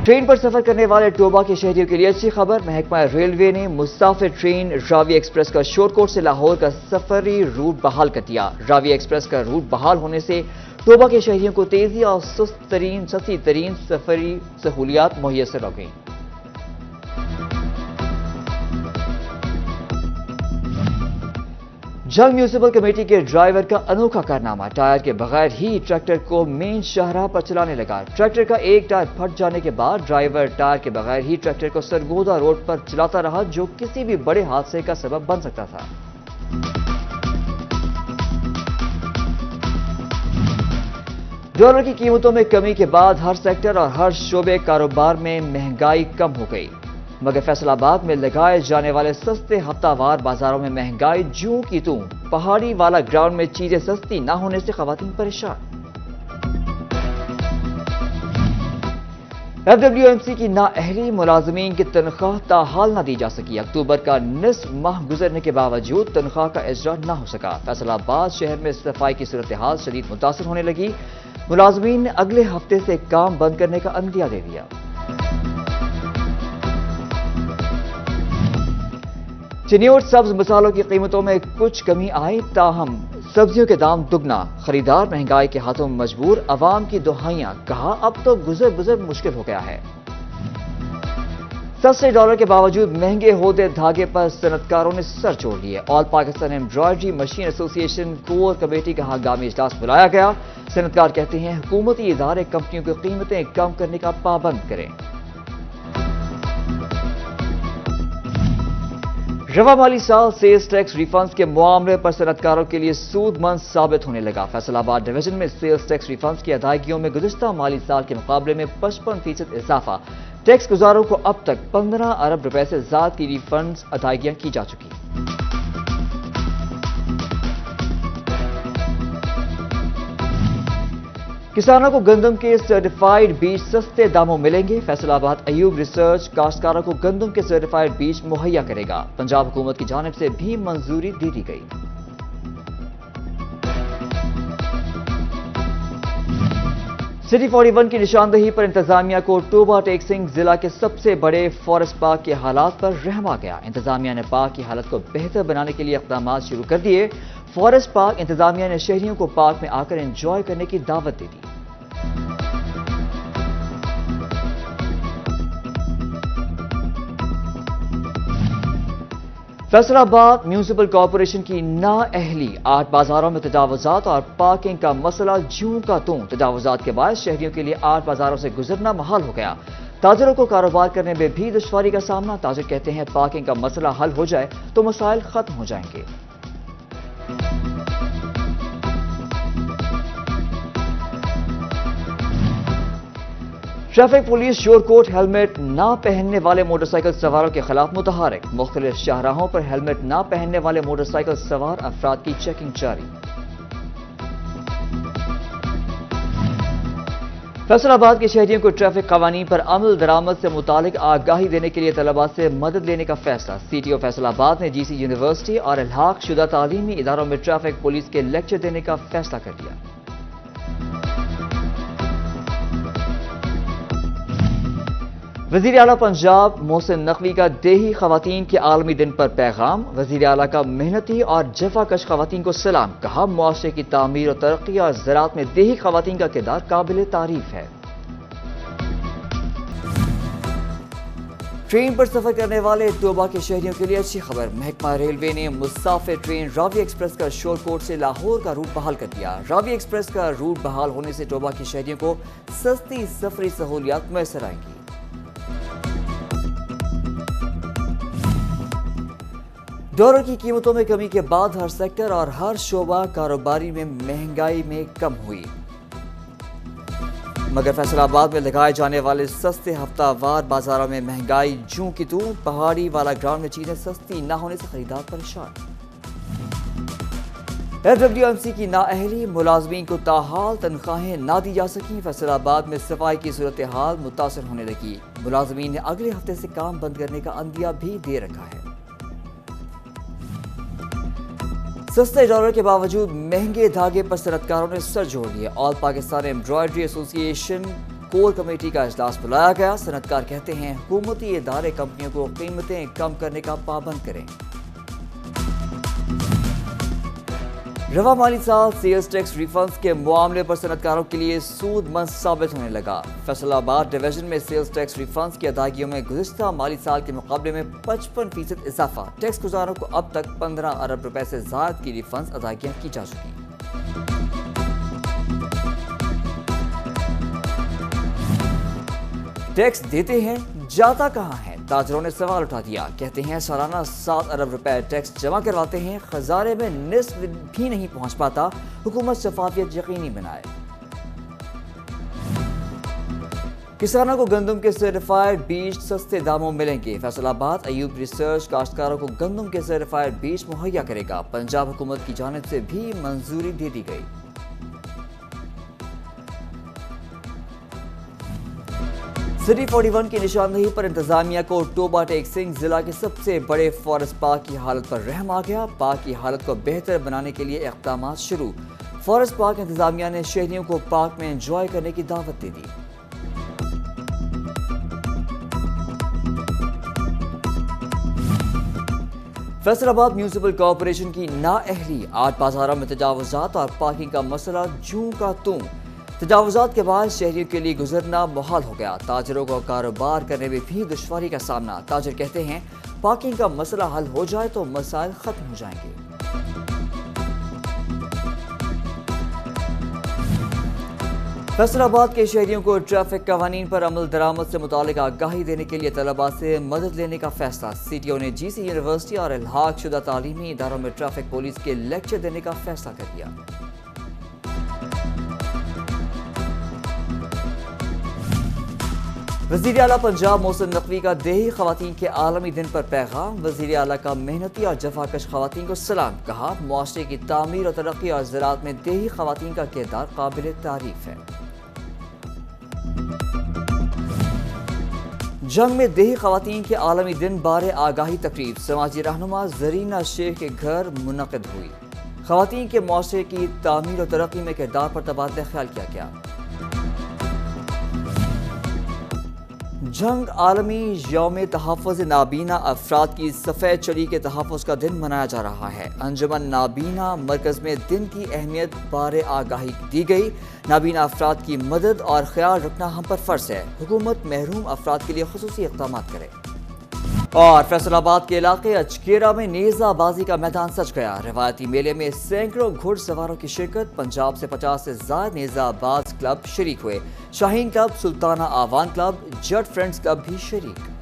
Train پر سفر کرنے والے ٹوبا کے شہریوں کے لیے اچھی خبر، محکمہ ریلوے نے مسافر ٹرین راوی ایکسپریس کا شورکوٹ سے لاہور کا سفری روٹ بحال کر دیا۔ راوی ایکسپریس کا روٹ بحال ہونے سے ٹوبا کے شہریوں کو تیزی اور سستی ترین سفری سہولیات میسر ہو گئیں۔ جنگ میونسپل کمیٹی کے ڈرائیور کا انوکھا کارنامہ، ٹائر کے بغیر ہی ٹریکٹر کو مین شاہراہ پر چلانے لگا۔ ٹریکٹر کا ایک ٹائر پھٹ جانے کے بعد ڈرائیور ٹائر کے بغیر ہی ٹریکٹر کو سرگودا روڈ پر چلاتا رہا، جو کسی بھی بڑے حادثے کا سبب بن سکتا تھا۔ ڈالر کی قیمتوں میں کمی کے بعد ہر سیکٹر اور ہر شعبے کاروبار میں مہنگائی کم ہو گئی، مگر فیصل آباد میں لگائے جانے والے سستے ہفتہ وار بازاروں میں مہنگائی جوں کی توں۔ پہاڑی والا گراؤنڈ میں چیزیں سستی نہ ہونے سے خواتین پریشان۔ FWMC کی نااہلی ملازمین کی تنخواہ تاحال نہ دی جا سکی۔ اکتوبر کا نصف ماہ گزرنے کے باوجود تنخواہ کا اجرا نہ ہو سکا۔ فیصل آباد شہر میں صفائی کی صورتحال شدید متاثر ہونے لگی۔ ملازمین نے اگلے ہفتے سے کام بند کرنے کا عندیہ دے دیا۔ چینی اور سبز مسالوں کی قیمتوں میں کچھ کمی آئی، تاہم سبزیوں کے دام دگنا، خریدار مہنگائی کے ہاتھوں میں مجبور، عوام کی دہائیاں، کہا اب تو گزر مشکل ہو گیا ہے۔ سستے ڈالر کے باوجود مہنگے ہودے دھاگے پر صنعتکاروں نے سر چھوڑ لیے۔ آل پاکستان ایمبرائڈری مشین ایسوسی ایشن کور کمیٹی کا ہنگامی اجلاس بلایا گیا۔ صنعتکار کہتے ہیں حکومتی ادارے کمپنیوں کی قیمتیں کم کرنے کا پابند کریں۔ رواں مالی سال سیلز ٹیکس ریفنڈز کے معاملے پر صنعتکاروں کے لیے سود مند ثابت ہونے لگا۔ فیصل آباد ڈویژن میں سیلز ٹیکس ریفنڈز کی ادائیگیوں میں گزشتہ مالی سال کے مقابلے میں 55% اضافہ۔ ٹیکس گزاروں کو اب تک 15 ارب روپے سے زائد کی ریفنڈز ادائیگیاں کی جا چکی۔ کسانوں کو گندم کے سرٹیفائیڈ بیج سستے داموں ملیں گے۔ فیصل آباد ایوب ریسرچ کاشتکاروں کو گندم کے سرٹیفائیڈ بیج مہیا کرے گا۔ پنجاب حکومت کی جانب سے بھی منظوری دے دی گئی۔ سٹی 41 کی نشاندہی پر انتظامیہ کو ٹوبا ٹیکسنگ ضلع کے سب سے بڑے فارسٹ پارک کے حالات پر رحم آ گیا۔ انتظامیہ نے پارک کی حالت کو بہتر بنانے کے لیے اقدامات شروع کر دیے۔ فارسٹ پارک انتظامیہ نے شہریوں کو پارک میں آ کر انجوائے کرنے کی دعوت دے دی۔ فیصل آباد میونسپل کارپوریشن کی نااہلی، 8 بازاروں میں تجاوزات اور پارکنگ کا مسئلہ جوں کا توں۔ تجاوزات کے باعث شہریوں کے لیے 8 بازاروں سے گزرنا محال ہو گیا۔ تاجروں کو کاروبار کرنے میں بھی دشواری کا سامنا۔ تاجر کہتے ہیں پارکنگ کا مسئلہ حل ہو جائے تو مسائل ختم ہو جائیں گے۔ ٹریفک پولیس شورکوٹ ہیلمٹ نہ پہننے والے موٹر سائیکل سواروں کے خلاف متحرک۔ مختلف شاہراہوں پر ہیلمٹ نہ پہننے والے موٹر سائیکل سوار افراد کی چیکنگ جاری۔ فیصل آباد کے شہریوں کو ٹریفک قوانین پر عمل درآمد سے متعلق آگاہی دینے کے لیے طلباء سے مدد لینے کا فیصلہ۔ سی ٹی او فیصل آباد نے GC یونیورسٹی اور الحاق شدہ تعلیمی اداروں میں ٹریفک پولیس کے لیکچر دینے کا فیصلہ کر لیا۔ وزیر اعلیٰ پنجاب محسن نقوی کا دیہی خواتین کے عالمی دن پر پیغام۔ وزیر اعلیٰ کا محنتی اور جفا کش خواتین کو سلام، کہا معاشرے کی تعمیر اور ترقی اور زراعت میں دیہی خواتین کا کردار قابل تعریف ہے۔ ٹرین پر سفر کرنے والے ٹوبا کے شہریوں کے لیے اچھی خبر، محکمہ ریلوے نے مسافر ٹرین راوی ایکسپریس کا شورکوٹ سے لاہور کا روٹ بحال کر دیا۔ راوی ایکسپریس کا روٹ بحال ہونے سے ٹوبا کے شہریوں کو سستی سفری سہولیات میسر آئیں گی۔ ڈالر کی قیمتوں میں کمی کے بعد ہر سیکٹر اور ہر شعبہ کاروباری میں مہنگائی میں کم ہوئی، مگر فیصل آباد میں لگائے جانے والے سستے ہفتہ وار بازاروں میں مہنگائی جوں کی توں۔ پہاڑی والا گراؤنڈ میں چیزیں سستی نہ ہونے سے خریدار پریشان۔ FWMC کی نااہلی، ملازمین کو تاحال تنخواہیں نہ دی جا سکیں۔ فیصل آباد میں صفائی کی صورتحال متاثر ہونے لگی۔ ملازمین نے اگلے ہفتے سے کام بند کرنے کا عندیہ بھی دے رکھا ہے۔ سستے ڈالر کے باوجود مہنگے دھاگے پر صنعتکاروں نے سر جوڑ لیے۔ آل پاکستان ایمبرائڈری ایسوسی ایشن کور کمیٹی کا اجلاس بلایا گیا۔ صنعتکار کہتے ہیں حکومتی ادارے کمپنیوں کو قیمتیں کم کرنے کا پابند کریں۔ رواں مالی سال سیلز ٹیکس ریفنڈز کے معاملے پر صنعتکاروں کے لیے سود مند ثابت ہونے لگا۔ فیصل آباد ڈویژن میں سیلز ٹیکس ریفنڈز کی ادائیگیوں میں گزشتہ مالی سال کے مقابلے میں 55% اضافہ۔ ٹیکس گزاروں کو اب تک 15 ارب روپے سے زائد کی ریفنڈز ادائیگیاں کی جا چکی ہیں۔ ٹیکس دیتے ہیں، جاتا کہاں ہے؟ تاجروں نے سوال اٹھا دیا۔ کہتے ہیں سالانہ 7 ارب روپے ٹیکس جمع کرواتے ہیں، خزانے میں نصف بھی نہیں پہنچ پاتا۔ حکومت شفافیت یقینی بنائے۔ کسانوں کو گندم کے سرٹیفائیڈ بیج سستے داموں ملیں گے۔ فیصل آباد ایوب ریسرچ کاشتکاروں کو گندم کے سرٹیفائیڈ بیج مہیا کرے گا۔ پنجاب حکومت کی جانب سے بھی منظوری دے دی گئی۔ سٹی 41 کی نشاندہی پر انتظامیہ کو ٹوبہ ٹیک سنگھ ضلع کے سب سے بڑے فارسٹ پارک کی حالت پر رحم آ گیا۔ پارک کی حالت کو بہتر بنانے کے لیے اقدامات شروع۔ فارسٹ پارک انتظامیہ نے شہریوں کو پارک میں انجوائے کرنے کی دعوت دے دی۔ فیصل آباد میونسپل کارپوریشن کی نااہلی، آرٹ بازاروں میں تجاوزات اور پارکنگ کا مسئلہ جوں کا توں۔ تجاوزات کے بعد شہریوں کے لیے گزرنا محال ہو گیا۔ تاجروں کو کاروبار کرنے میں بھی دشواری کا سامنا۔ تاجر کہتے ہیں پارکنگ کا مسئلہ حل ہو جائے تو مسائل ختم ہو جائیں گے۔ فیصل آباد کے شہریوں کو ٹریفک قوانین پر عمل درآمد سے متعلق آگاہی دینے کے لیے طلباء سے مدد لینے کا فیصلہ۔ سی ٹی او نے جی سی یونیورسٹی اور الحاق شدہ تعلیمی اداروں میں ٹریفک پولیس کے لیکچر دینے کا فیصلہ کر دیا۔ وزیر اعلیٰ پنجاب محسن نقوی کا دیہی خواتین کے عالمی دن پر پیغام۔ وزیر اعلیٰ کا محنتی اور جفاکش خواتین کو سلام۔ کہا معاشرے کی تعمیر اور ترقی اور زراعت میں دیہی خواتین کا کردار قابل تعریف ہے۔ جنگ میں دیہی خواتین کے عالمی دن بارے آگاہی تقریب سماجی رہنما زرینہ شیخ کے گھر منعقد ہوئی۔ خواتین کے معاشرے کی تعمیر و ترقی میں کردار پر تبادلہ خیال کیا گیا۔ جنگ عالمی یوم تحفظ نابینا افراد کی سفید چڑی کے تحفظ کا دن منایا جا رہا ہے۔ انجمن نابینا مرکز میں دن کی اہمیت بارے آگاہی دی گئی۔ نابینا افراد کی مدد اور خیال رکھنا ہم پر فرض ہے۔ حکومت محروم افراد کے لیے خصوصی اقدامات کرے۔ اور فیصل آباد کے علاقے اچکیرا میں نیزہ بازی کا میدان سج گیا۔ روایتی میلے میں سینکڑوں گھڑ سواروں کی شرکت۔ پنجاب سے 50 سے زائد نیزہ باز کلب شریک ہوئے۔ شاہین کلب، سلطانہ آوان کلب، جٹ فرینڈز کلب بھی شریک۔